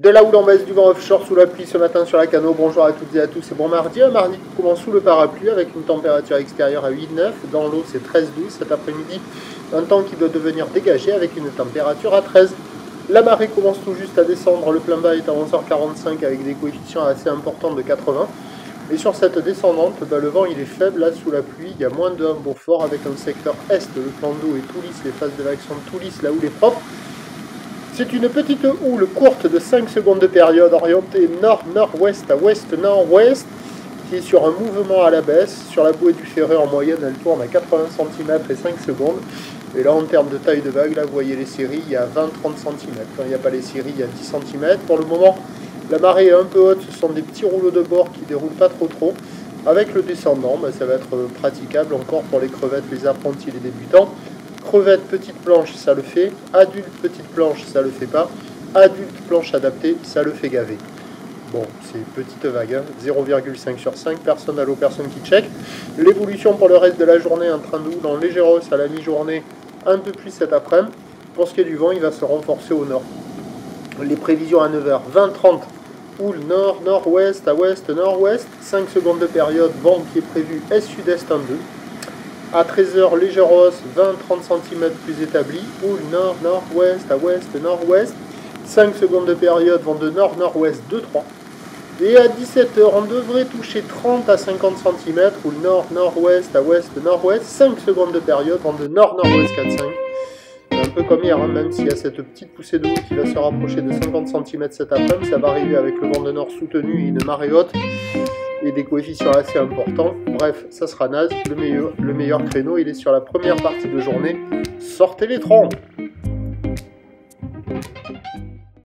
De la houle en baisse du vent offshore sous la pluie ce matin sur la Cano. Bonjour à toutes et à tous, c'est bon mardi. Un mardi qui commence sous le parapluie avec une température extérieure à 8-9. Dans l'eau c'est 13-12 cet après-midi. Un temps qui doit devenir dégagé avec une température à 13. La marée commence tout juste à descendre. Le plein bas est à 11h45 avec des coefficients assez importants de 80. Et sur cette descendante, le vent il est faible là sous la pluie. Il y a moins de 1 Beaufort avec un secteur est. Le plan d'eau est tout lisse, les phases de l'action tout lisse, la houle est propre. C'est une petite houle courte de 5 secondes de période orientée nord-nord-ouest à ouest-nord-ouest qui est sur un mouvement à la baisse. Sur la bouée du Ferret en moyenne elle tourne à 80 cm et 5 secondes. Et là en termes de taille de vague, là vous voyez les séries, il y a 20-30 cm. Quand il n'y a pas les séries, il y a 10 cm. Pour le moment la marée est un peu haute, ce sont des petits rouleaux de bord qui déroulent pas trop. Avec le descendant, ça va être praticable encore pour les crevettes, les apprentis, les débutants. Crevette, petite planche, ça le fait. Adulte, petite planche, ça le fait pas. Adulte, planche adaptée, ça le fait gaver. Bon, c'est petite vague, hein. 0,5 sur 5, personne à l'eau, personne qui check. L'évolution pour le reste de la journée, un train de houle en léger hausse à la mi-journée, un peu plus cet après-midi. Pour ce qui est du vent, il va se renforcer au nord. Les prévisions à 9h, 20-30, houle nord, nord-ouest à ouest, nord-ouest. 5 secondes de période, vent qui est prévu est-sud-est 1-2. À 13h, légère hausse, 20-30 cm plus établi. Houle nord, nord-ouest à ouest, nord-ouest. 5 secondes de période, vent de nord, nord-ouest 2-3. Et à 17h, on devrait toucher 30 à 50 cm. Houle nord, nord-ouest à ouest, nord-ouest. 5 secondes de période, vent de nord, nord-ouest 4-5. Un peu comme hier, hein, même s'il y a cette petite poussée de houle qui va se rapprocher de 50 cm cet après-midi. Ça va arriver avec le vent de nord soutenu et une marée haute. Et des coefficients assez importants. Bref, ça sera naze. Le meilleur créneau, il est sur la première partie de journée. Sortez les trompes!